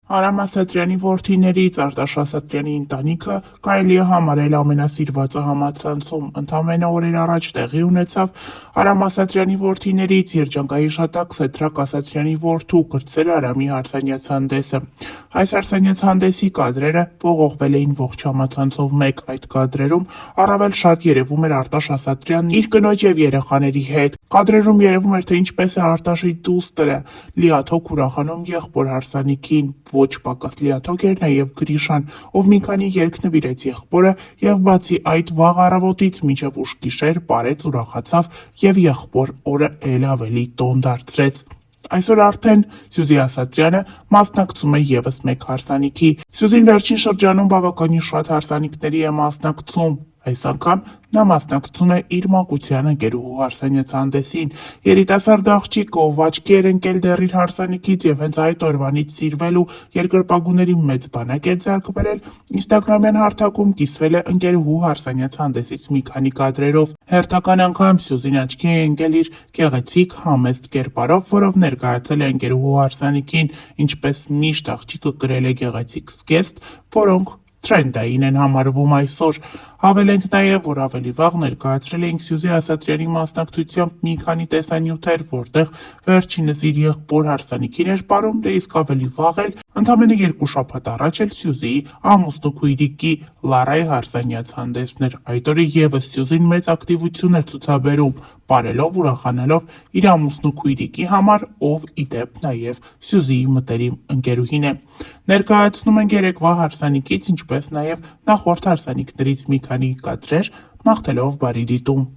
Արամ Ասատրյանի որդիներից Արտաշ Ասատրյանի ընտանիքը կարելի է համարել ամենասիրվածը համացանցում։ Ընդամենը օրեր առաջ տեղի ունեցավ Արամ Ասատրյանի որդիներից երջանկահիշատակ Սեդրակ Ասատրյանի որդու կրտսեր Արամի հարսանյաց հանդեսը։ Այս հարսանյաց հանդեսի կադրերը ողողվել էին ողջ համացանցով մեկ։ Այդ կադրերում առավել շատ երևում էր Արտաշ Ասատրյանն իր կնոջ և երեխաների հետ։ Կադրերում երևում էր, թե ինչպես է Արտաշի դուստրը լիաթոք ուրախանում եղբոր հարսանիքին։ Ոչ պակաս լիաթոք էր նաև Գրիշան, ով մի քանի երգ նվիրեց եղբորը և բացի այդ վաղ առավոտից մինչև ուշ գիշեր պարեց, ուրախացավ և եղբոր օրը էլ ավելի տոն դարձրեց։ Այսօր արդեն Սյուզի Ասատրյանը մասնակցում է ևս մեկ հարսանիքի։ Սյուզին վերջին շրջանում բավականին շատ հարսանիքների է մասնակցում։ Այս անգամ նա մասնակցում է իր մանկության ընկերուհու հարսանյաց հանդեսին։ Երիտասարդ աղջիկը, ով աչքի էր ընկել դեռ իր հարսանիքից և հենց այդ օրվանից սիրվել ու երկրպագուների մեծ բանակ էր ձեռք բերել, ինստագրամյան հարթակում կիսվել է ընկերուհու հարսանյաց հանդեսից մի քանի կադրերով։ Հերթական անգամ Սյուզին աչքի է ընկել իր գեղեցիկ, համեստ կերպարով, որով ներկայացել է ընկերուհու հարսանիքին։ Ինչպես միշտ աղջիկը կրել է գեղեցիկ զգեստ, որոնք թրենդային են համարվում այսօր։ Հավելենք նաև, որ ավելի վաղ ներկայացրել էինք Սյուզի Ասատրյանի մասնակցությամբ մի քանի տեսանյութեր, որտեղ վերջինս իր եղբոր հարսանիքին էր պարում, դե իսկ ավելի վաղ էլ, ընդամենը 2 շաբաթ առաջ էլ Սյուզիի ամուսնու քույրիկի Լարայի հարսանյաց հանդեսն էր։ Այդ օրը ևս Սյուզին մեծ ակտիվություն էր ցուցաբերում, պարելով, ուրախանալով իր ամուսնու քույրիկի համար, ով ի դեպ նաև Սյուզիի մտերիմ ընկերուհին է։ Ներկայացնում ենք երեկվա հարսանիքից, ինչպես նաև նախորդ հարսանիքներից մի քանի կադրեր, մաղթելով բարի դիտում։